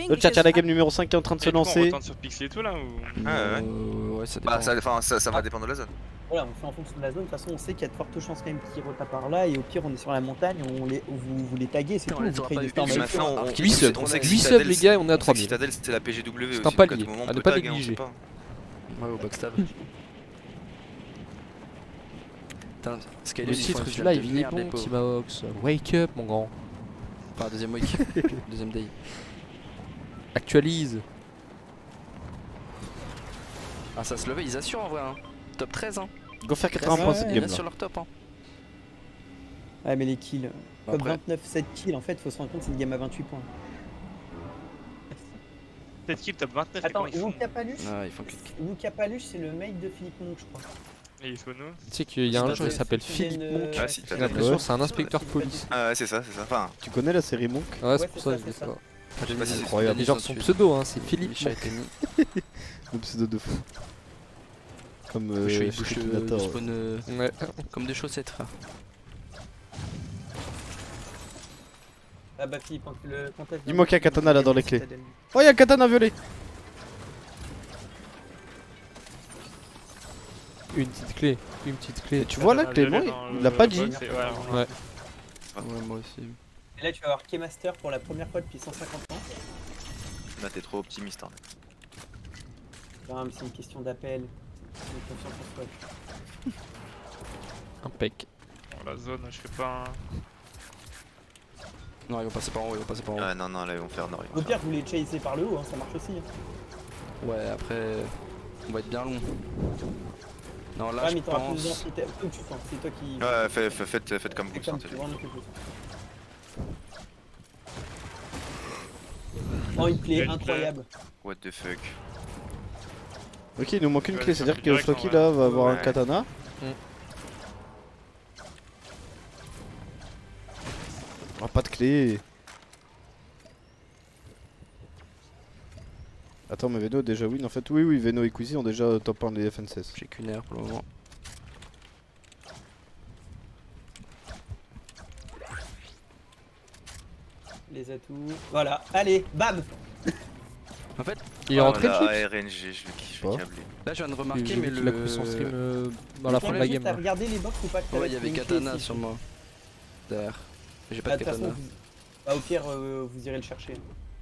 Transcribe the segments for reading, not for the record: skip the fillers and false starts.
Le chat, la game numéro 5 qui est en train de se lancer. On retourne sur Pixie et tout là ou... Ouais, ça dépend. Ça va dépendre de la zone. Voilà, on fait en fonction de la zone. De toute façon, on sait qu'il y a de fortes chances quand même qu'ils retape par là. Et au pire, on est sur la montagne, vous les taguez, c'est tout. Vous créez des stars. Maintenant, on 8 sait que 8 subs les gars, on est à 3000. Citadel, c'était la PGW aussi. C'est un palier, à ne pas négliger. Ouais, au backstab. Le titre du live il est bon, Timaox. Wake up mon grand. Enfin, deuxième wake. Deuxième day. Actualise. Ah, ça se levait, ils assurent en vrai. Hein. Top 13. Hein. Go faire 80 points cette game là. Sur leur top. Hein. Ouais, mais les kills. Top Après. 29, 7 kills. En fait, faut se rendre compte, c'est une game à 28 points. 7 kills, top 29. Attends, Luca Paluche, Ah, ils font clic. Luca Paluche, c'est le mate de Philippe Monk, je crois. Et il faut nous. Tu sais qu'il y a un jeu qui s'appelle Philippe Monk. Ah, J'ai l'impression que c'est un inspecteur de police. Ah, ouais, c'est ça, c'est ça. Enfin, Tu connais la série Monk? Ouais, c'est pour ça que je dis ça. je sais pas si c'est Incroyable. Genre son pseudo, hein, c'est Philippe Micha a Monk. été mis. Le pseudo de fou. Comme Il chez bouge Terminator. le spawn Ouais. comme des chaussettes, frère. Ah bah Philippe, le contact. Dis-moi qu'il y a katana là dans les clés. Oh, il y a katana violet. Une petite clé, une petite clé. Et tu vois là, Clément, il l'a pas dit. Ouais. Ouais, moi aussi. Et là, tu vas avoir Keymaster pour la première fois depuis 150 ans. Là, t'es trop optimiste. Hein. Non, mais c'est une question d'appel. C'est une confiance en soi. Impec. La zone, je sais pas. Non, ils vont passer par en haut, ils vont passer par en haut. Ouais, non, là, ils vont faire nord. Au pire, vous les chasez par le haut, hein, ça marche aussi. Hein. Ouais, après, on va être bien long. Non, là, Ouais, je mais t'auras plus pense. de densité. C'est toi qui. Ouais, faites comme vous le Comme sentez. tu vois, plus. Oh, une clé incroyable. What the fuck. Ok, il nous manque une Ouais, clé, ça c'est-à-dire fait que direct, Flocky en là va avoir un Ouais. katana. Oh, pas de clé. Attends, mais Veno a déjà win en fait. Oui, Veno et Quizzy ont déjà top 1 les FNCS. J'ai qu'une air pour le moment. Les atouts. Voilà, allez, bam. En fait, Il est rentré là, le RNG, je vais Oh. câbler. là, je viens de J'ai remarquer, vu mais qu'il a coupé son stream dans la fin de la game. T'as là. regardé les box ou pas? Ouais, il y avait katana sur moi. Derrière. J'ai pas de katana. Bah, au pire, vous irez le chercher.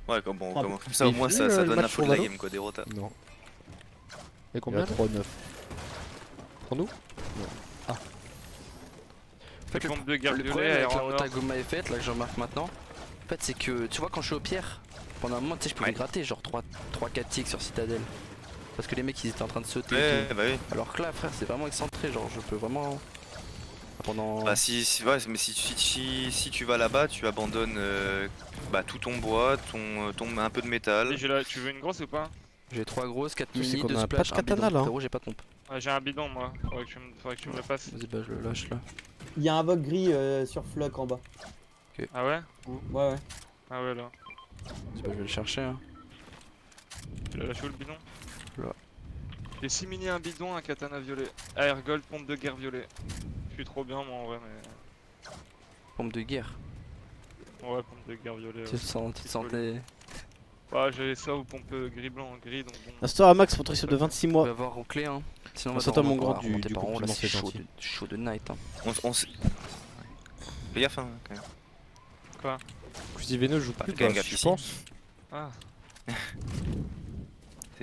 Ouais, comme Ah, ça, au il moins, finit, ça le donne match l'info de pour la Valo game, quoi, des rotas. Il Et y combien a 3-9. Pour nous? En fait, Les pompes de guerre le violet, problème avec la aéronord. rota Goma est faite, là que je remarque maintenant, en fait, c'est que tu vois, quand je suis au pierre, pendant un moment, tu sais, je pouvais gratter genre 3-4 ticks sur Citadel. Parce que les mecs ils étaient en train de sauter. et Ouais, tout. bah oui. Alors que là, frère, c'est vraiment excentré, genre je peux vraiment. Pendant. Bah ouais, mais si tu vas là-bas, tu abandonnes bah, tout ton bois, un peu de métal. Tu veux une grosse ou pas? J'ai 3 grosses, 4 Tu sais mini, qu'on 2 a pas de splash, un katana, bidon. là, hein. Frérot, j'ai pas de pompe. Ouais, j'ai un bidon moi, faudrait que tu me le passes. Vas-y, bah je le lâche là. Il y a un vogue gris sur Flock en bas. Ah ouais? Ouais. Ah ouais là. Vas-y, bah je vais le chercher. Hein. Tu l'as lâché où le bidon? Là. J'ai 6 mini, un bidon, un katana violet. Air gold, pompe de guerre violet. Je suis trop bien moi en vrai mais... Pompe de guerre. Ouais, pompe de guerre violet. Tu te sentais. Ouais, j'avais ça ou pompe gris blanc, gris donc bon. Astor à Max pour triste de 26 On mois. va avoir en clé, hein. Sinon, on va S'entend devoir mon grand du remonter par en haut, là, compliment, c'est c'est chaud, gentil. chaud de night. Hein. Fais gaffe, hein, quand même. Quoi? Quizzy Veno joue Bah, plus, gang bah, gap je ici. pense. Ah.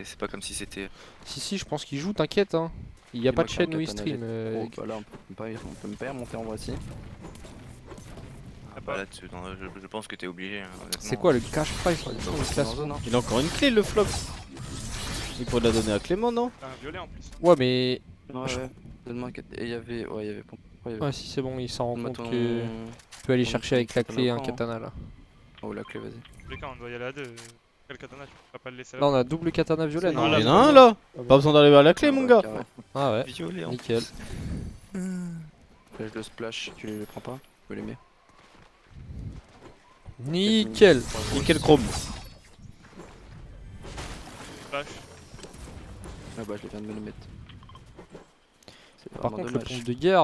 C'est pas comme si c'était. Si, je pense qu'il joue, t'inquiète. Hein. Il y a Et pas moi de qui ai un chaîne où il katana stream. Oh, bah là, on peut me pas remonter en voici. Ah, bah là, je pense que t'es obligé. Hein, C'est quoi le cash price Ouais, le bah, c'est classement en zone, hein. Il a encore une clé le flop. Il pourrait la donner à Clément, non? T'as un violet en plus. Ouais, mais. Ouais. Donne-moi un katana. Et il y avait. Ouais, il y avait pompe. Ouais, il y avait- Ouais, si c'est bon, il s'en rend Donne-moi compte ton- que. Tu peux aller ton- chercher avec la ton clé un camp, hein. katana là. Oh, la clé, vas-y. En tous les cas, on doit y aller à deux. Quel katana, tu peux pas le laisser Là, là? on a double katana violet, non? Il là, y en a un là. Pas besoin d'aller vers la clé, Ah, mon bah, gars. carré. Ah ouais, Violet, hein. nickel. Flèche de splash, tu les prends pas? Tu peux les mettre. Nickel. Nickel chrome. Flash. Ah bah je les viens de me les mettre. C'est Par vraiment contre, le dommage. pompe de guerre.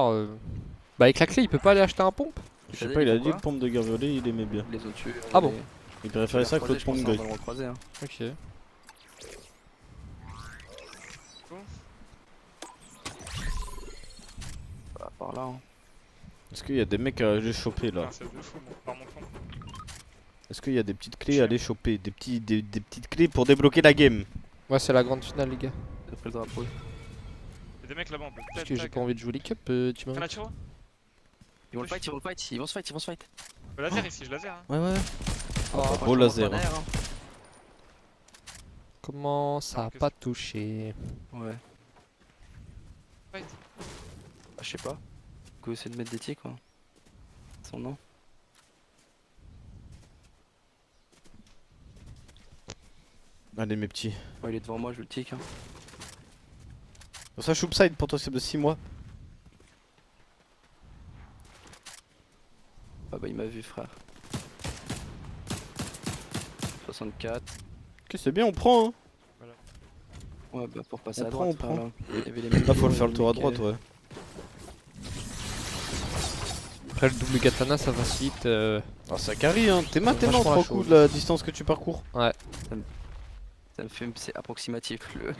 Bah, avec la clé, il peut pas aller acheter un pompe? Je sais pas, il a dit le pompe de guerre violet, il aimait bien. Les autres tués. Ah bon? Il préférait ça que l'autre pompe gris. Hein. Ok. Bah, par là. Hein. Est-ce qu'il y a des mecs à aller choper là? Ah, c'est de fou, par mon fond. Est-ce qu'il y a des petites clés à aller choper? Des petites clés pour débloquer la game? Ouais, c'est la grande finale, les gars. Après le drapeau. Y'a des mecs là-bas, on peut Parce que j'ai pas envie de jouer les cups, tu m'as. tu vois? Ils vont le fight, ils vont le fight, ils vont se fight, ils vont se fight. Le laser ici, je laser. Hein. Ouais, ouais. Oh, Beau laser. Hein. Hein. comment ça a pas touché? Ouais. Fight. Bah, je sais pas. Go essayer de mettre des tics quoi. Son nom. Allez mes petits. Ouais, il est devant moi, je le tic. Hein. Ça shoopside potentiel de 6 mois. Ah bah il m'a vu frère. 64. Ok, c'est bien, on prend. Hein. Ouais bah pour passer On à prend, droite. on prend. Là. Il y avait les Là faut le faire le mecs, tour à droite, ouais. Après, le double katana, ça facilite. Ah, ça carry, hein. T'es maintenant Vachement la 3 coups chose. de la distance que tu parcours. Ouais. Ça me fait, c'est approximatif le.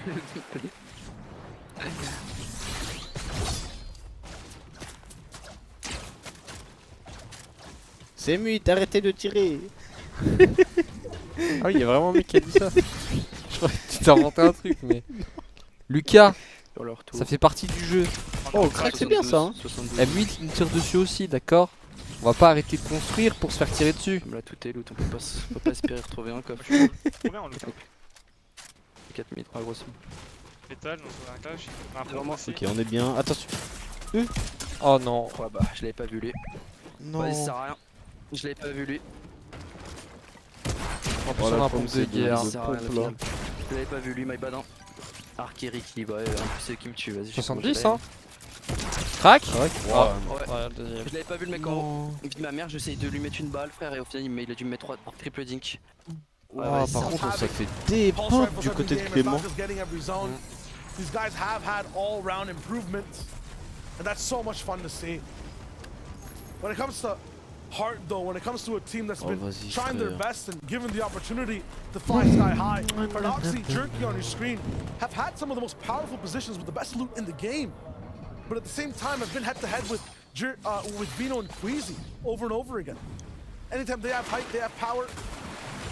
C'est mute, arrêtez de tirer. Ah oui, il y a vraiment un mec qui a dit ça. Je crois que tu t'es inventé un truc, mais. Lucas, Sur leur tour. ça fait partie du jeu. Oh, crack, c'est bien ça. Hein. 72. M8, il me tire dessus aussi, d'accord? On va pas arrêter de construire pour se faire tirer dessus. Comme là tout est loot, on peut pas espérer retrouver un coffre. Trop bien, on le fait. 4 minutes, pas grosso. Pétale, donc on a un clash. Un Vraiment, aussi. Ok, on est bien. Attention. Oh non. Ouais bah je l'avais pas vu lui. Non. Vas-y, ça sert à rien. Je l'avais pas vu lui. En plus, Oh, on la a un pompe, pompe de c'est de- guerre. de- Ça sert à rien, pompe, au là. final. Je l'avais pas vu lui, my bad. Hein. Arc Eric, en plus c'est qui me tue, vas-y. je sais 70, comment hein? Crac? C'est vrai que- Ah. Ouais. Ouais, le deuxième. Je l'avais pas vu le mec en haut. Il me dit ma mère, j'essaye de lui mettre une balle frère et au final il a dû me mettre 3 triple dink. Ouais, Ah, vas-y, par ça- contre, ça fait des pompes du côté de Clément. These guys have had all-round improvements, and that's so much fun to see. When it comes to heart, though, when it comes to a team that's Oh, been vas-y, trying their frère. best and given the opportunity to fly sky high, Paradoxy, Jerky on your screen have had some of the most powerful positions with the best loot in the game, but at the same time have been head-to-head with Vino and Queasy over and over again. Anytime they have height, they have power.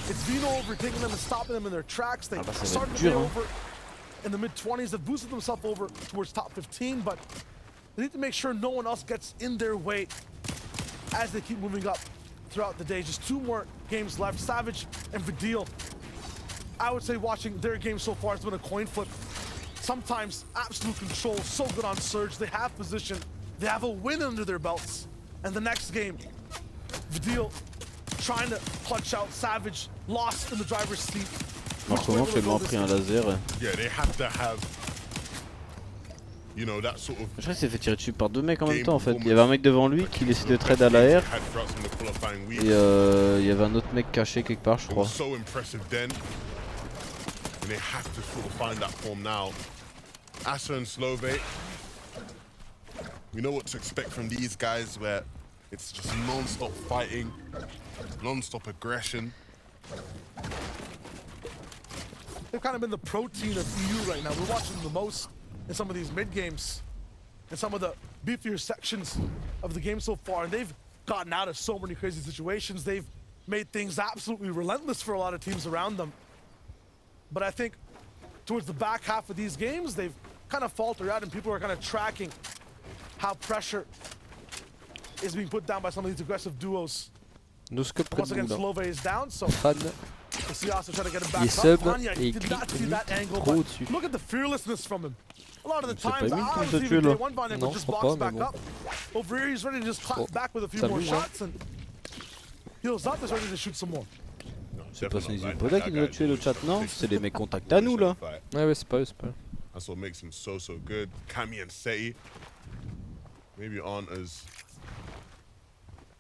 It's Vino overtaking them and stopping them in their tracks. They Ah bah, ça va started être to play dur, hein. over in the mid-20s. They've boosted themselves over towards top 15, but they need to make sure no one else gets in their way as they keep moving up throughout the day. Just 2 more games left. Savage and VADEAL. I would say watching their game so far has been a coin flip. Sometimes absolute control, so good on Surge. They have position. They have a win under their belts. And the next game, VADEAL trying to clutch out. Savage lost in the driver's seat. En ce moment, Clément a pris un laser. Yeah, they have to have, you know, that sort of Je crois qu'il s'est fait tirer dessus par 2 mecs en même temps en fait. Il y avait un mec devant lui qui laissait de trade à l'AR. had throughout some of the qualifying week. Et il y avait un autre mec caché quelque part, je It crois. was so impressive then, and they have to sort of find that form now. Asa and Slove, we know what to expect from these guys, where it's just non-stop fighting, non-stop aggression. They've kind of been the protein of EU right now. We're watching them the most in some of these mid games, in some of the beefier sections of the game so far, and they've gotten out of so many crazy situations. They've made things absolutely relentless for a lot of teams around them. But I think towards the back half of these games, they've kind of faltered out, and people are kind of tracking how pressure is being put down by some of these aggressive duos. Noscope près Once de again, nous là. Slove is down, so Fan. we'll see also trying to get him Il back est up. sub Vanya et il did clique not see that angle, trop but au-dessus. look at the fearlessness from him. A lot of the C'est pas times, Emile qui nous a obviously, tué, with là. day 1 Vanya Non, would just je crois box pas, back mais bon. up. Over here, he's ready to just clap Oh, back with a few ça more bouge, hein. shots and heals up, is ready to shoot some more. No, C'est pas definitely Sneezy not. Poda That qui nous a guy tué le really chat, non? takes C'est les the mecs contacts à nous là. fight. Ouais, ouais, c'est pas eux, c'est pas eux. That's what makes him so good. Cammy and Seti maybe aren't as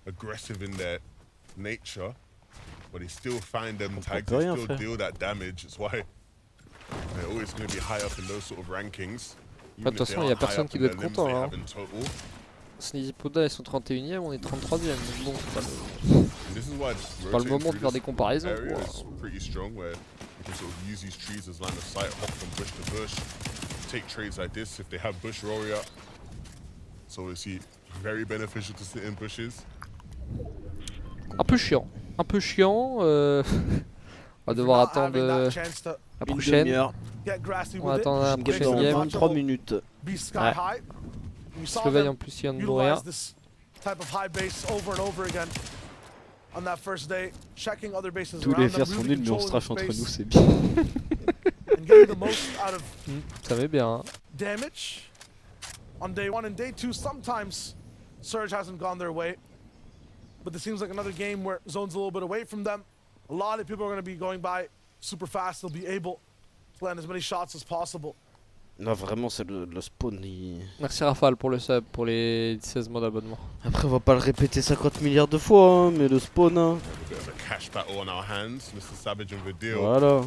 aggressive in their nature, but they still find them tags, peut they rien, still frère. deal that damage. It's why they're always going to be high up in those sort of rankings. De toute façon, il y a personne qui doit être content là. In total. Sneezy Poda, ils sont 31ème, on est 33ème. Donc bon, c'est pas le. And this this is why C'est pas le moment de faire des comparaisons. area Quoi. is pretty strong where you can sort of use these trees as line of sight, hop from bush to bush, take trades like this if they have bush warrior. So obviously very beneficial to sit in bushes. Un peu chiant. Un peu chiant. On va devoir attendre la Une prochaine. demi-heure. On va attendre la Une prochaine game dans game. 23 minutes. Slovène en plus, il vient de mourir. Tous les fers sont nuls, mais on se trash entre nous, c'est bien. Ça va bien. Hein. Damage on day 1 and day 2. Sometimes Surge hasn't gone their way, but this seems like another game where Zone's a little bit away from them. A lot of people are going to be going by super fast. They'll be able to land as many shots as possible. Non, vraiment, c'est le spawn. Merci Rafale pour le sub, pour les 16 mois d'abonnement. Après, on va pas le répéter 50 milliards de fois, hein, mais le spawn, hein. A bit of a cash battle on our hands, Mr. Savage and VADEAL. Voilà.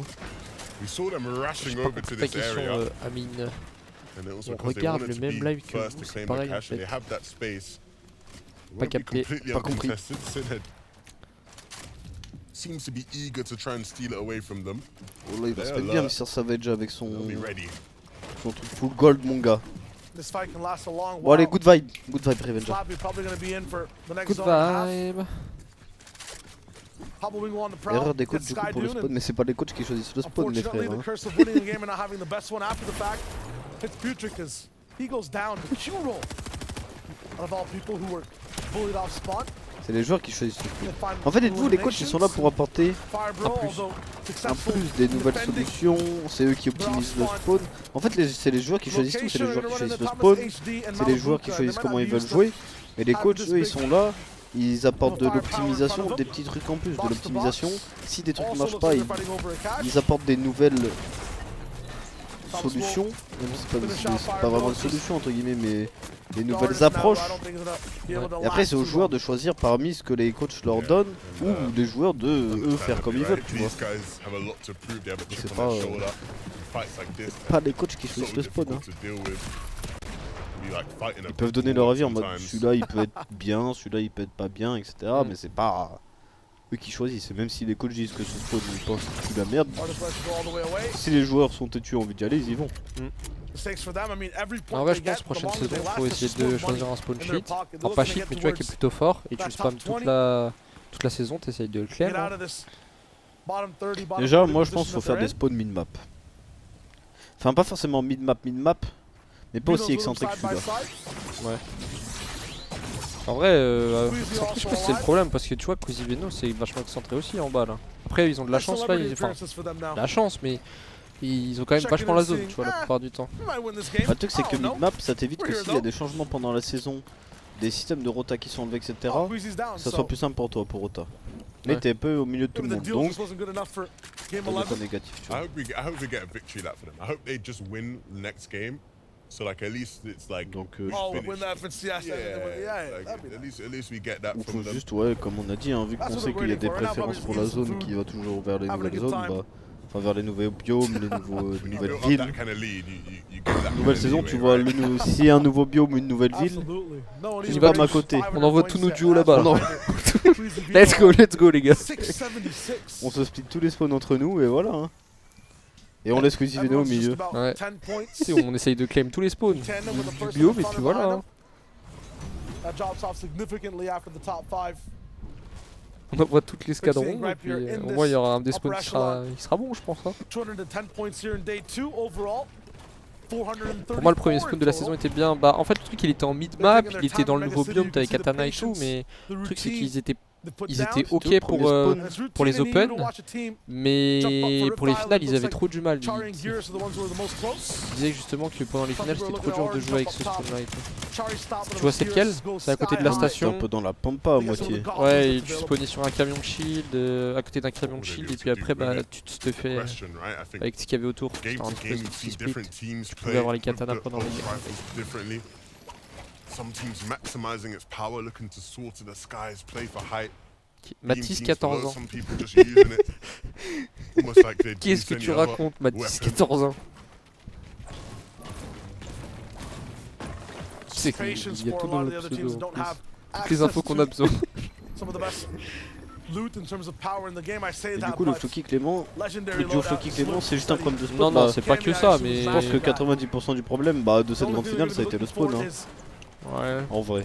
We saw them rushing J'ai pas over to compris ta this question, area. Amine. And then also On because they regarde wanted le to même be live que first vous, to c'est claim pareil, the en cash and fait. they have that space. Pas Won't be capté, completely pas compris. uncontested. Synod seems to be eager to try and steal it away from them. Oh là, il va se They're mettre bien, alert. Mr. Savage, avec They'll be ready. son truc full gold, mon gars. This fight can last a long Bon, allez, while. good vibe. Good vibe, Revenger. Slappy probably going to be in for the next Good zone and a half. vibe. Hobble Wing on the prowl. Erreur des coachs, Gets du coup, Sky pour le Dune, spawn, and mais c'est pas les coachs qui choisissent le spawn, mes unfortunately, frères. the Hein. curse of winning the game and not having the best one after the fact hits Putrid because he goes down to Q roll. Out of all people who were bullied off spawn. C'est les joueurs qui choisissent le spawn. They find En fait, dites-vous, les coachs, ils sont là pour apporter Fire Bro, although un successful plus des nouvelles defending. solutions. C'est eux qui optimisent le spawn. En fait, c'est les joueurs qui choisissent tout. C'est les joueurs qui choisissent le spawn. C'est les joueurs qui choisissent comment ils veulent jouer. Et les coachs, eux, ils sont là. Ils apportent de l'optimisation, des petits trucs en plus, de l'optimisation. Si des trucs marchent pas, ils apportent des nouvelles solutions. Même si c'est pas vraiment une solution entre guillemets, mais des nouvelles approches. Et après, c'est aux joueurs de choisir parmi ce que les coachs leur donnent ou des joueurs de eux faire comme ils veulent, tu vois. These guys have a lot to prove. They have a C'est chip pas, on their shoulder. Fights like this. Pas les coachs qui So choisissent le spawn. Hein. difficult to deal with. Be like fighting a Ils peuvent brick donner leur wall avis en mode sometimes. celui-là il peut être bien, celui-là il peut être pas bien, etc. Mais c'est pas eux qui choisissent. Et même si les coachs disent que ce spawn ils pensent que c'est la merde, si les joueurs sont têtus et ont envie d'y aller, ils y vont. En vrai, je pense prochaine saison, il faut essayer de choisir un spawn sheet. Enfin, pas sheet, mais tu vois qui est plutôt fort. Et tu le spams toute la saison, t'essayes de le claim. Hein. Déjà, moi je pense qu'il faut faire des spawns mid-map. Enfin, pas forcément mid-map, mais pas aussi excentrique que celui-là. Ouais. En vrai, je pense que c'est le problème parce que tu vois, Veno c'est vachement excentré aussi en bas là. Après, ils ont de la chance là, enfin, la chance, mais ils ont quand même vachement la zone, tu vois, la plupart du temps. Le truc, c'est que mid-map ça t'évite que s'il y a des changements pendant la saison, des systèmes de rota qui sont enlevés, etc., ça soit plus simple pour toi pour rota. Mais Ouais. t'es un peu au milieu de tout le monde, donc c'est pas négatif, tu vois. I hope we get a victory lap for them. I hope they just win the next game. So like at least it's like Donc finished. At least we get that il faut from them. juste, ouais, comme on a dit, hein, vu qu'on sait qu'il y a des préférences pour la zone qui va toujours vers les nouvelles zones, bah, enfin vers les nouveaux biomes, les nouvelles When you villes. build up that kind of lead, you get that Nouvelle kind of saison, leeway, tu vois, right? s'il y a un nouveau biome ou une nouvelle ville, Tu tu vas à côté. On envoie tous nos duos là-bas. On Let's go les gars. On se split tous les spawns entre nous et voilà. Hein. Et on laisse Veno au milieu. Ouais. Si on essaye de claim tous les spawns du biome et puis voilà. Hein. On envoie toutes les escadrons et puis au moins il y aura un des spawns qui sera bon je pense. Hein. Pour moi le premier spawn de la saison était bien. Bah en fait le truc il était en mid-map, il était dans le nouveau biome, t'avais Katana et tout, mais le truc c'est qu'ils étaient ok pour les open, mais pour les finales ils avaient trop du mal. Ils disaient justement que pendant les finales c'était trop dur de jouer avec ce spawn là et tout. Tu vois c'est lequel? C'est à côté de la C'est un station. peu dans la pampa à moitié. Ouais, et tu spawnais sur un camion de shield, à côté d'un camion de shield, et puis après bah tu te fais Question, right? I think avec ce qu'il y avait autour. game C'était un to espèce game, de we petit see split. different teams Tu play pouvais avoir les with katanas the pendant les pulse games. rifles differently. Some teams maximizing its power, looking to soar to the skies, play for height. Mathis 14 ans. Some people just using it. Almost like they'd Qu'est-ce use que any tu other racontes Mathis weapon. 14 ans? Tu sais qu'il y a tout dans le pseudo en plus. Toutes les infos qu'on a besoin. Et du coup, le Floki Clément, le duo Floki Clément, c'est juste un problème de spawn. Non, non, c'est pas que ça, mais. Je pense que 90% du problème de cette grande finale, ça a été le spawn. Hein. Ouais. En vrai.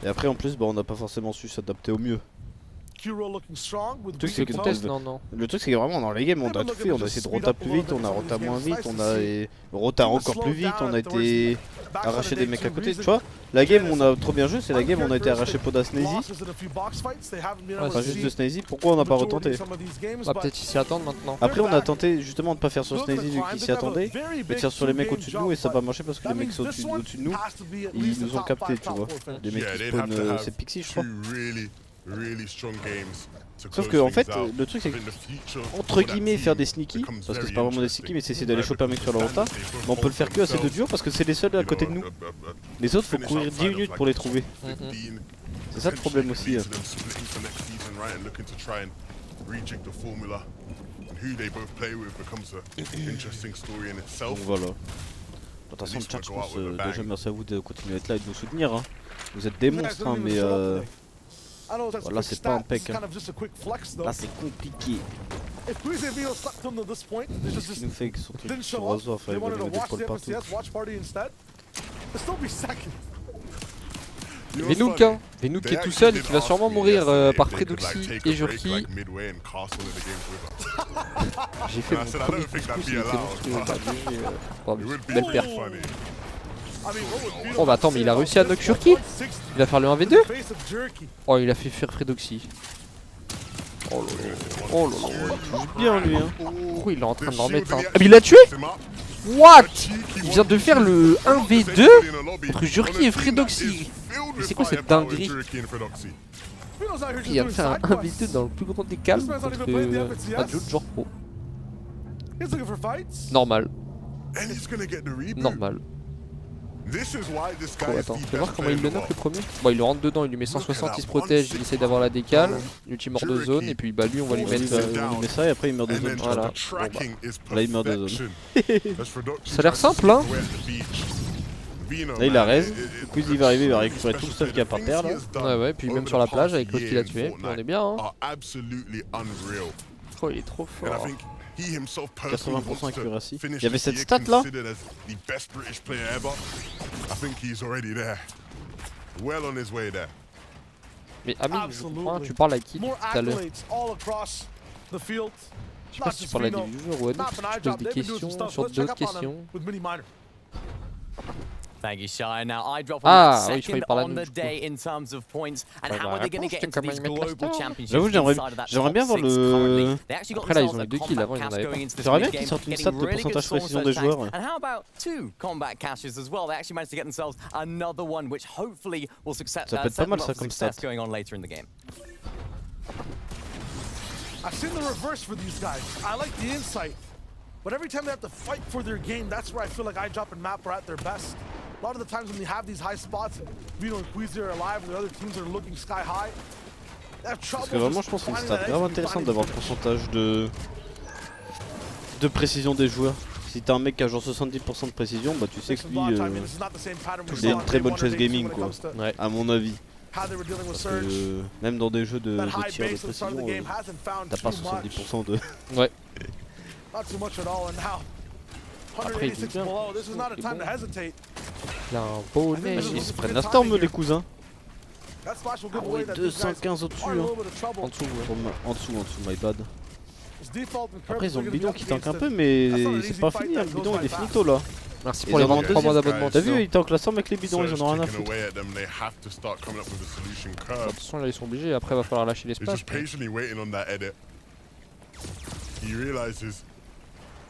Et après, en plus, on n'a pas forcément su s'adapter au mieux. Le truc, c'est que le truc, c'est que vraiment dans les games, on a tout fait. On a essayé de rota plus vite, on a rota moins vite, on a rota encore plus vite, on a été arraché des mecs à côté. Tu vois, la game, on a trop bien joué, c'est la game, on a été arraché Poda Snazy. Enfin, juste de Snazy, pourquoi on n'a pas retenté? Bah, peut-être ils s'y attendent maintenant. Après, on a tenté justement de pas faire sur Snazy vu qu'ils s'y attendaient, mais de faire sur les mecs au-dessus de nous, et ça n'a pas marché parce que les mecs au-dessus de nous, ils nous ont capté, tu vois. Les mecs qui spawnent, c'est Pixie, je crois. Sauf que en fait, le truc c'est que, entre guillemets, faire des sneaky, parce que c'est pas vraiment des sneaky, mais c'est essayer d'aller choper un mec sur la rota, mais on peut le faire que à ces deux duos parce que c'est les seuls à côté de nous. Les autres, faut courir 10 minutes pour les trouver. C'est ça le problème aussi. Donc voilà. De toute façon, le chat, je pense, déjà merci à vous de continuer à être là et de nous soutenir. Hein. Vous êtes des monstres, hein, mais voilà, c'est pas un pec. Hein. Là, c'est compliqué. Qu'est-ce qu'il nous fait avec son truc sur oiseau? Enfin, il va lever des pôles partout. Venouk, hein. Venouk qui est tout seul et qui va sûrement mourir par Fredoxy et Jurki. J'ai fait mon premier couscous, il était monstrueux. Belle perf. Oh bah attends, mais il a réussi à knock Jurki. Il va faire le 1v2. Oh, il a fait faire Fredoxy. Oh lolo. Oh lolo. Il joue bien lui, hein. Pourquoi il est en train de leur mettre un... Ah mais il l'a tué. What? Il vient de faire le 1v2 entre Jurki et Fredoxy. Mais c'est quoi cette dinguerie? Il vient de faire un 1v2 dans le plus grand des calmes contre un duo de genre pro. Normal. Normal. Oh, attends, tu vas voir comment il le knock le premier. Bon, il le rentre dedans, il lui met 160, il se protège, il essaie d'avoir la décale, ultime mort de zone, et puis bah lui on va lui mettre. On lui met ça et après il meurt de zone. Voilà. Bon, bah. Là il meurt de zone. Ça a l'air simple, hein. Là il a raise, du coup il va arriver, il va récupérer tout le stuff qu'il y a par terre là. Ouais, ouais, puis même sur la plage avec l'autre qui l'a tué, on est bien, hein. Oh, il est trop fort. 80% accuracy. Il y avait cette stat là. Mais Amine, je crois, tu parles à qui tout à l'heure? Je sais pas si tu parles à des viewers ou à nous, parce que tu poses des questions sur d'autres questions. Thank you, Shire. Now, I drop Ah, on oui, je croyais parler à on nous, the du coup. day in terms of points, and Bah, how la are they going to réponse, get c'est into comment these ils mettent la global star. championships J'avoue, inside of that j'aimerais bien top voir six le... currently? They actually got Après là, ils ont themselves eu 2 a kills, avant ils combat en avaient cache pas. going into this J'aimerais bien big qu'ils game, sortent une getting stat de really good pourcentage scores précision on des those tanks. joueurs. And how about 2 combat caches as well? They actually managed to get themselves another one, which hopefully will Ça peut être pas mal ça comme stat. going on later in the game. I've seen the reverse for these guys. I like the insight. But every time they have to fight for their game, that's where I feel like iDrop and Map are at their best. A lot of the times when they have these high spots, Vino and Queasy are alive, and the other teams are looking sky high. Parce que vraiment, je pense que c'est une stat vraiment intéressante d'avoir le pourcentage de précision des joueurs. Si t'as un mec qui a genre 70% de précision, bah tu sais que lui, il a une très bonne chaise gaming quoi, Ouais. à mon avis. Parce que même dans des jeux de tir de précision, t'as pas 70% de... Ouais. Après, il joue bien. Il a un beau nez. Ils se prennent la storm les cousins. Ah ouais, 215 au-dessus, hein. En dessous, ouais. En dessous, my bad. Après ils ont le bidon qui tank un peu, mais c'est pas fini, hein. Le bidon il est finito là. Merci pour les 23 mois d'abonnement. T'as vu, ils tankent la storm avec les bidons, ils en ont rien à foutre. Attention là ils sont obligés, après va falloir lâcher l'espace.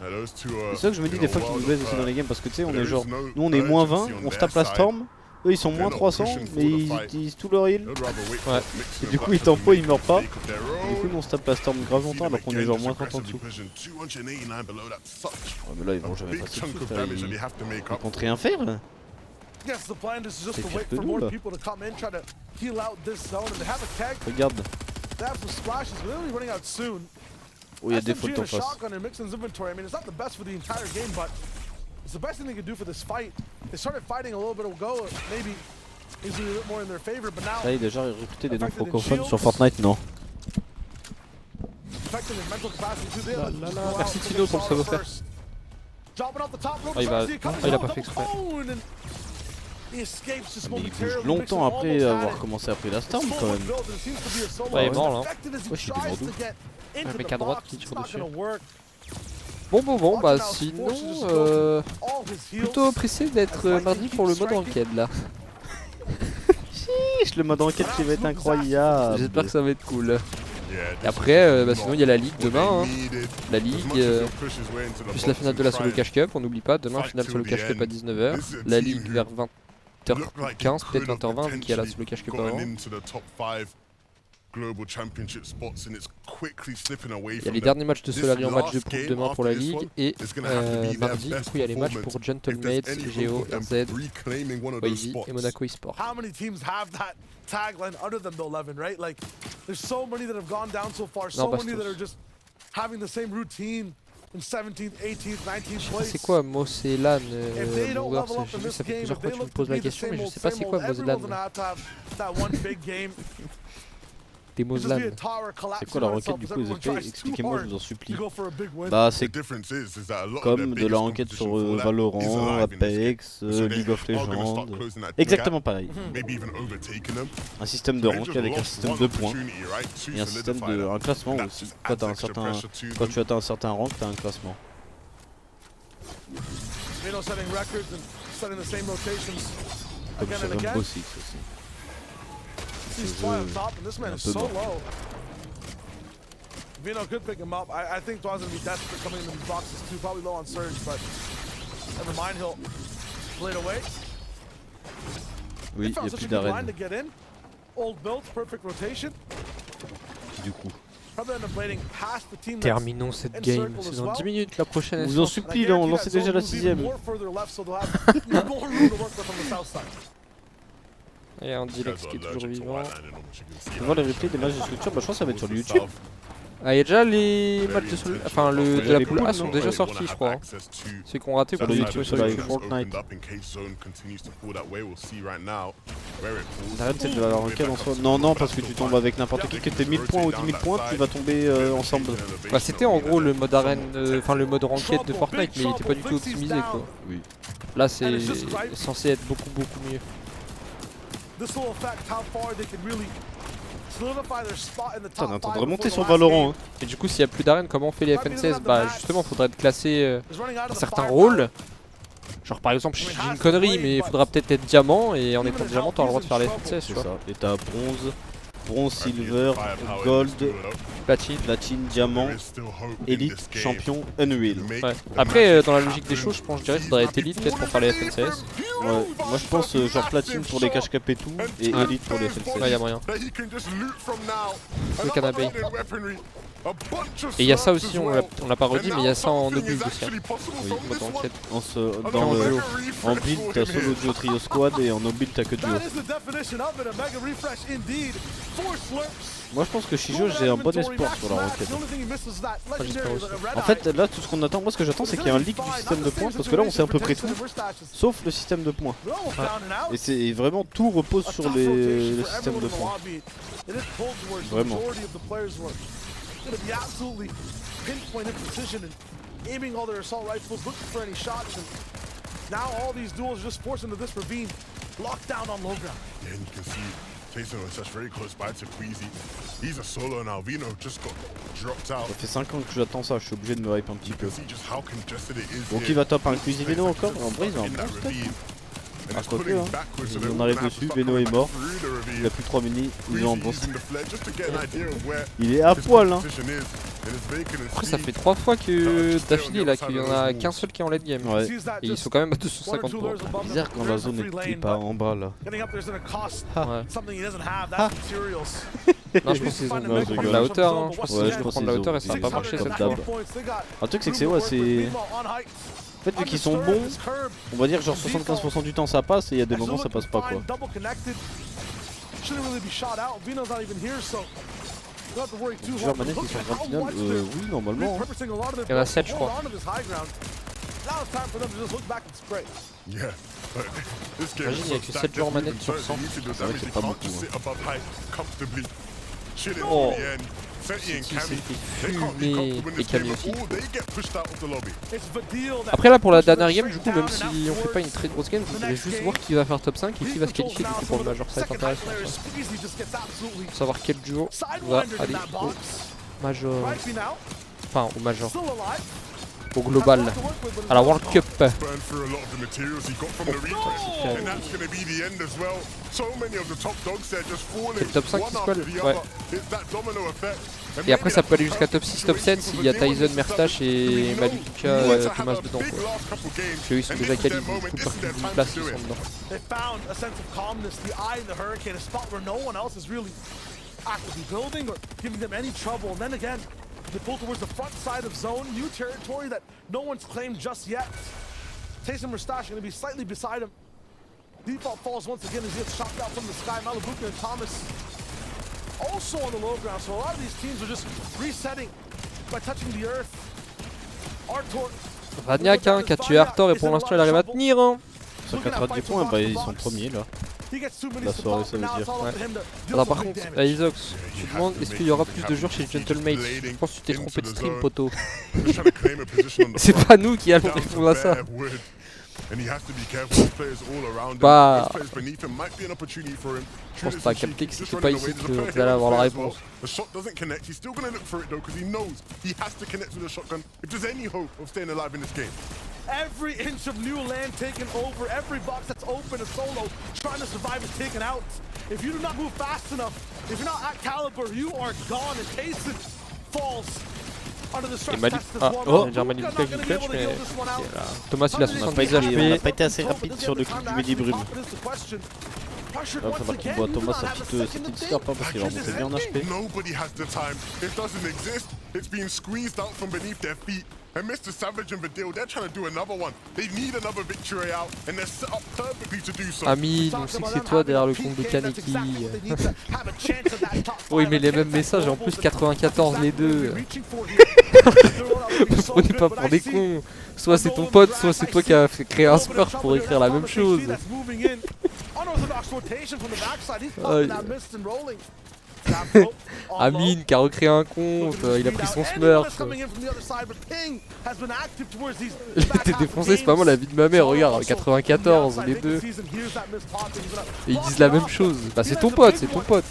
C'est ça que je me dis des fois qu'ils nous baissent aussi dans les games, parce que tu sais on est genre, nous on est moins 20, on se tape la storm, eux ils sont moins 300, mais ils utilisent tout leur heal. Ouais. Et du coup ils tempo, ils meurent pas. Du coup nous on se tape la storm grave longtemps alors qu'on est genre moins 30 en dessous. Ouais mais là ils vont jamais passer dessus, frère, ils comptent rien faire. C'est pire que nous là. Regarde. Oh, il y a des fautes en face. Là, il a déjà recruté des noms francophones sur Fortnite, non? Merci Tino pour le savoir-faire. Il a pas fait exprès. Mais il bouge longtemps après avoir commencé à prendre la storm quand même. Ouais, il est mort là. Ouais, je suis des d'où. Un mec à droite qui tire dessus. Bon, bah sinon, plutôt pressé d'être mardi pour le mode enquête là. Chiche, le mode enquête qui va être incroyable. J'espère que ça va être cool. Et après, bah sinon il y a la Ligue demain. Hein. La Ligue, plus la finale de la Solo Cash Cup, on n'oublie pas, demain finale Solo Cash Cup à 19h. La Ligue vers 20h15, peut-être 20h20 vu qu'il y a la Solo Cash Cup avant. Il y a les derniers matchs de Solary en match de poule demain pour la Ligue. Et mardi, du coup, il y a les matchs pour Gentlemates, Géo, RZ, Wavy et Monaco eSport. Non, Bastos. C'est quoi Moselan? Ça fait plusieurs fois que tu me poses la question, mais je sais pas c'est quoi Moselan. Des Moselan. C'est quoi la requête du coup les épées? Expliquez-moi, je vous en supplie. Bah c'est comme de la enquête sur Valorant, Apex, League of Legends. Exactement pareil. Un système de rank avec un système de points. Et un système de... un classement aussi. Quand tu atteins un certain rank, tu as un classement. Comme sur Rainbow Six aussi. He's flying on top, and this man is so low. Vino could pick him up. I think Dwaz gonna be desperate coming into these boxes too. Probably low on surge, but never mind. He'll play it away. Oui, il n'y a plus d'arène. Old build, perfect rotation. Du coup. Terminons cette game, c'est dans 10 minutes la prochaine. Je vous en supplie, là, on lançait déjà la 6ème. Et un Dilex qui est toujours vivant. Tu peux voir les replays des matchs de structure, bah je pense que ça va être sur le YouTube. Ah, il y a déjà les matchs de Solary, enfin de la poule A sont déjà sortis je crois. Ceux qui ont raté pour le YouTube sur YouTube. Fortnite. Arrête, c'est de la ranked en soi. Non, parce que tu tombes avec n'importe qui, que t'es 1000 points ou 10 000 points, tu vas tomber ensemble. Bah c'était en gros le mode arène, enfin le mode ranked de Fortnite, mais il était pas du tout optimisé quoi. Oui. Là c'est censé être beaucoup mieux. Putain, on est en train de remonter sur Valorant. Hein. Et du coup, s'il n'y a plus d'arène, comment on fait les FN16? Bah, justement, faudrait être classé dans certains rôles. Genre, par exemple, je dis une connerie, mais il faudra peut-être être diamant. Et en étant diamant, t'auras le droit de faire les FN16. C'est ça. Et t'as bronze, silver, gold, platine, diamant, élite, champion, unreal. Ouais. Après, dans la logique des choses, je pense que je dirais qu'il faudrait être élite peut-être pour faire les FN16. Ouais, moi je pense genre platine pour les cash cap et tout, et élite pour les FN16. Ouais, y'a moyen. Le canapé. Et il y a ça aussi, on l'a pas redit, mais il y a ça en obus aussi. Hein. Oui, en build t'as solo duo trio squad et en no-build t'as que duo. Moi je pense que Shijo j'ai un bon espoir sur la requête. En fait là tout ce qu'on attend, moi ce que j'attends c'est qu'il y ait un leak du système de points parce que là on sait à peu près tout sauf le système de points. Ouais. Et c'est vraiment tout repose sur le système de points. Vraiment. Jason was just very close by to Queasy. He's a solo now. Vino just got dropped out. Ça fait 5 ans que j'attends ça, je suis obligé de me hype un petit peu. Donc il va top un Queasy Vino encore? En vrai il va en boost. À côté hein. On arrive dessus, Veno est mort. Il a plus 3 mini, il est en boost. Il est à poil hein. Après ça fait 3 fois que d'affilée là qu'il y en a qu'un seul qui est en late game. Ouais. Et ils sont quand même à 250 points. Bizarre quand la zone est pas en bas là. Ouais. Non je pense qu'ils ont prendre la hauteur hein. Je pense qu'ils vont prendre la hauteur et ça va pas marcher cette fois. Un truc c'est que c'est ouais c'est... En fait vu qu'ils sont bons, on va dire genre 75% du temps ça passe et il y a des moments ça passe pas quoi. Plusieurs manettes qui sont en grande finale, oui normalement. Il y en a 7 je crois. Imagine, il y a que 7 joueurs en manette sur 100. C'est vrai que c'est pas beaucoup. Oh, c'est fumé et Camille aussi. Après là pour la dernière game, du coup, même si on fait pas une très grosse game, vous allez juste voir qui va faire top 5 et qui va se qualifier du coup pour le major. Ça va être intéressant. Pour savoir quel duo va aller au major. Enfin au major. Au global, à la World Cup. C'est le top 5 qui se colle. Ouais. Et après ça peut aller jusqu'à top 6, top 7 s'il y a Tyson, Merstache et Maluka, Thomas dedans. Parce qu'eux ils sont déjà qualifiés, du coup par une place ils sont dedans. They pull towards the front side of zone, new territory that no one's claimed just yet. Tyson Merstache going to be slightly beside him. Default falls once again as he gets shot out from the sky. Malabuka and Thomas also on the low ground. So a lot of these teams are just resetting by touching the earth. Artor. Ragnac hein, qui a tué Arthur et pour l'instant il arrive à tenir. Hein. Sur 90 points, bah ils sont premiers là. La soirée ça veut dire. Ouais. Alors par contre, à Isox, tu te demandes est-ce qu'il y aura plus de joueurs chez Gentlemate? Je pense que tu t'es trompé de stream poteau. C'est pas nous qui allons répondre à ça. Bah, je pense que t'as capté que c'était pas ici que tu allais avoir la réponse. Every inch of new land taken over, every box that's open, a solo trying to survive is taken out. If you do not move fast enough, if you're not at caliber, you are gone. And Tyson falls under the stress test as well. J'ai remis le clutch, mais Thomas il a 70 HP. On n'a pas été assez rapide sur le clip du Midi-Brume. Là, faudra qu'on voit Thomas sa petite scarpe hein, parce qu'il a remonté bien en HP. And Mr. Savage and VADEAL, they're trying to do another one. They need another victory out, and they're set up perfectly to do so. Amine, on sait que c'est toi derrière le compte de Kaneki. Oh, il met les mêmes messages et en plus 94 les deux. On n'est pas pour des cons. Soit c'est ton pote, soit c'est toi qui as créé un spurt pour écrire la même chose. Amine qui a recréé un compte, il a pris son smurf. Il était défoncé, c'est pas moi la vie de ma mère, regarde, 94 les deux. Et ils disent la même chose. Bah c'est ton pote, c'est ton pote.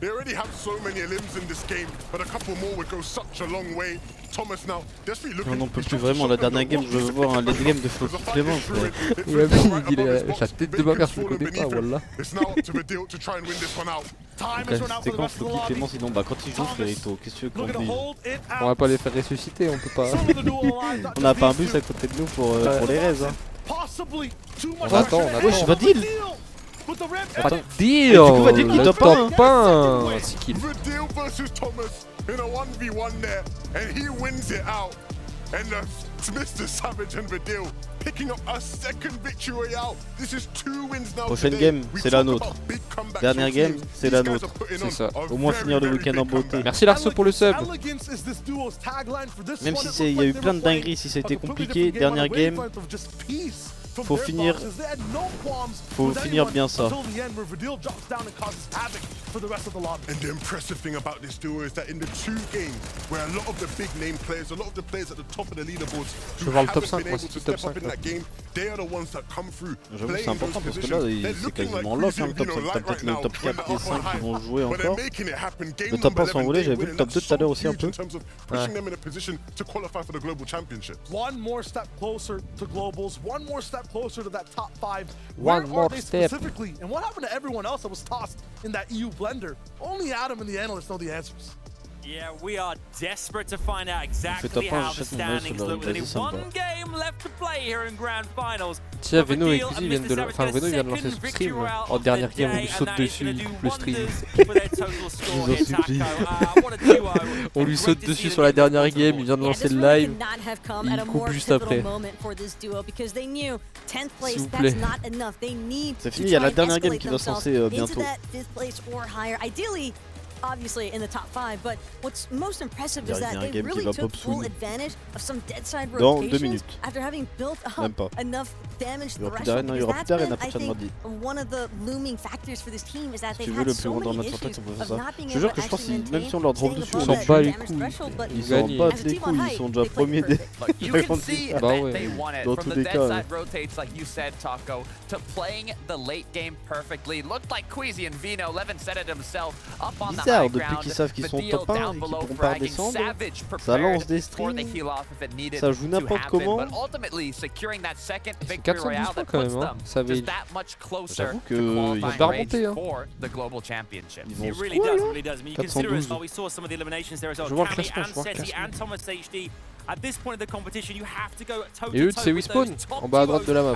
They already have so many limbs in this game, but a couple more would go such a long way. Thomas now, desperately looking. On n'en peut plus vraiment, la dernière game, je veux voir un late game de Floki Clément. Ouais, il a la tête de ma mère, je le connais pas, voilà. C'était quand Floki Clément sinon? Bah quand il joue Frérito, qu'est-ce que tu veux qu'on dise? On va pas les faire ressusciter, on peut pas. On n'a pas un bus à côté de nous pour les raises hein. On attend, Wesh, VADEAL. Pas de deal. Le top 1 6 kills. VADEAL versus Thomas in a 1v1 there, and he wins it out. And Mr. Savage and VADEAL picking up a second victory out. This is 2 wins now. Prochaine game, c'est la nôtre. Dernière game, c'est la nôtre. C'est ça. Au moins finir le week-end en beauté. Merci Larceau pour le sub. Même si il y a eu plein de dingueries, si c'était compliqué, dernière game. Faut finir bien ça. And the impressive thing about this duo is that in the 2 games where a lot of the big name players, a lot of the players at the top of the leaderboards who haven't been able to step up in that game, they are the ones that come through. J'avoue c'est important parce que là c'est quasiment lock hein, le top 5. T'as peut-être le top 4 et 5 qui vont jouer encore. Le top 1 s'envolait, j'avais vu le top 2 tout à l'heure aussi un peu. One more step closer to globals, one more step closer to that top 5. One more step. Specifically, and what happened to everyone else that was tossed in that EU blender? Only Adam and the analysts know the answers. Yeah, we are desperate to find out exactly how the standings look. There's only 1 game left to play here in Grand Finals. Tiens, Veno et Kuzi viennent de lancer ce stream. En dernière game, on lui saute dessus, il coupe le stream. Je vous en supplie. On lui saute dessus sur la dernière game, il vient de lancer le live. Il coupe juste après. S'il vous plaît. C'est fini, il y a la dernière game qui va se lancer bientôt. obviously in the top 5, but what's most impressive is that they really took full advantage of some dead side rotations after having built up enough damage to the threshold. Because that's been, I think, one of the looming factors for this team is that they've had so many issues of not being able to actually maintain staying above that damage threshold, but ils s'en battent les couilles, ils sont déjà premiers des You can see that they want it from the dead side rotates, like you said, Taco, to playing the late game perfectly. Looked like Queasy and Vino. Levin said it himself. Up on the high ground. Depuis qu'ils savent qu'ils sont top 1 et qu'ils pourront pas redescendre, ça lance des strings, ça joue n'importe comment. C'est 412 points quand même, hein. Ça avait... J'avoue qu'ils vont pas remonter, hein. Ils vont se quoi, là 412. Je vois le classement, je vois le classement. Et eux, c'est Wispawn, en bas à droite de la map.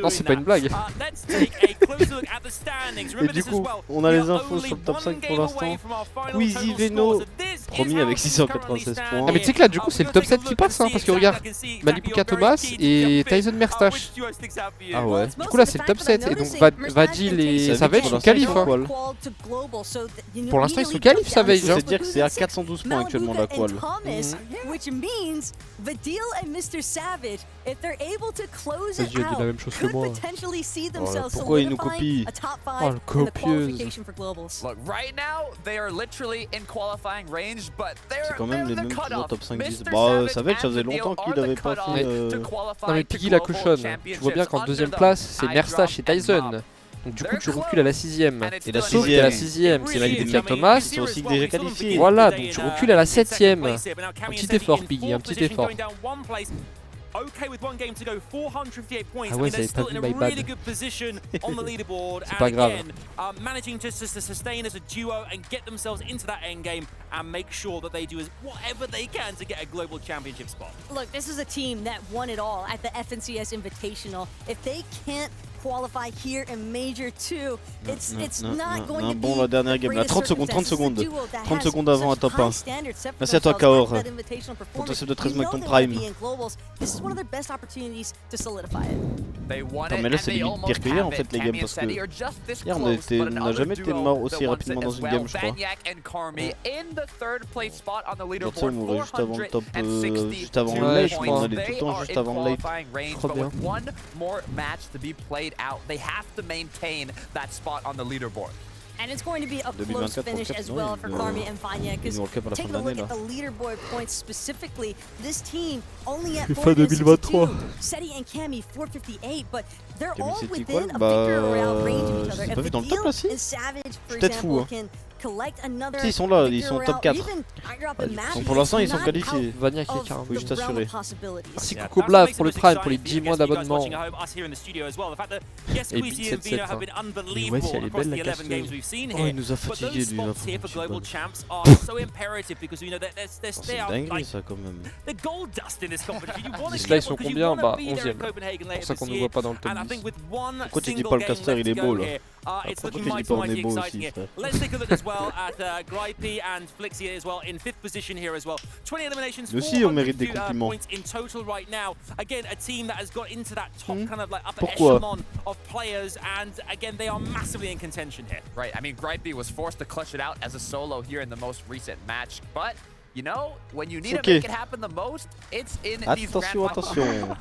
Non, c'est pas une blague. Et du coup, on a les infos sur le top 5 pour l'instant. Queasy Veno, premier avec 696 points. Ah mais tu sais que là, du coup, c'est le top 7 qui passe, hein, parce que regarde, Malibuka Thomas et Tyson Merstache. Ah ouais. Du coup là, c'est le top 7, et donc VADEAL et Savage sont qualifs. Hein. Pour l'instant, ils sont qualifs, Savage. C'est-à-dire que c'est à 412 points actuellement la qual. Means VADEAL and Mr. Savage, if they're able to close it out, could potentially see themselves solidifying a top 5 in the qualification for globals. Look, right now they are literally in qualifying range, but c'est quand même les mêmes toujours top 5 10. Bah Savage, ça faisait longtemps qu'il avait pas fait. Non mais Piggy la cochonne. Tu vois bien qu'en deuxième place, c'est Merstache et Tyson. Donc du coup tu recules à la 6ème. Et la 6ème, c'est Malibuka Thomas. Ils sont aussi déjà qualifiés. Voilà, donc tu recules à la 7ème. Un petit effort Piggy, un petit effort. Okay, with one game to go, 458 points. Ah ouais, they're still in a really bad. good position on the leaderboard. C'est pas grave. Managing just to sustain as a duo and get themselves into that end game and make sure that they do whatever they can to get a global championship spot. Look, this is a team that won it all at the FNCS Invitational. If they can't qualify here in Major 2, it's not going to be bon, la dernière game là, 30 secondes, 30 secondes. 30 secondes avant à top 1. Merci à toi Kaor. Pour ton sub de 13 mois avec ton prime. Attends, mais là c'est limite pire que hier en fait les games parce que hier on n'a jamais été mort aussi rapidement dans une game je crois. L'autre on mourait juste avant le top, juste avant le late, on allait tout le temps juste avant le late. Trop bien. Out. They have to maintain that spot on the leaderboard. And it's going to be a close finish as well for Karmi and Vanya, because take a look at the leaderboard points specifically. This team only at 452, Seti and Cammy 458, but they're all within a victory royale range of each other. If VADEAL and Savage, for example, can collect another ils sont là, ils sont top 4. Donc pour l'instant ils sont qualifiés. Vania qui est carrément. Faut juste assurer. Merci Coco Blav pour le prime, pour les 10 mois d'abonnement. Et Beat 77. Hein. Mais ouais, si elle est belle la casseuse. Oh, il nous a fatigué lui là. C'est une dinguerie ça quand même. Là ils sont combien? Bah 11ème. C'est pour ça qu'on ne voit pas dans le top 10. Pourquoi tu dis pas le caster il est beau là? Pourquoi tu dis pas on est beau aussi frère? Let's take a look as well at Gripey and Flixia as well in 5th position here as well. 20 eliminations, 400 points in total right now. Again, a team that has got into that top kind of like upper echelon of players, and again they are massively in contention here. Right, I mean Gripey was forced to clutch it out as a solo here in the most recent match, but you know, when you need to make it happen the most, it's in these grand attention.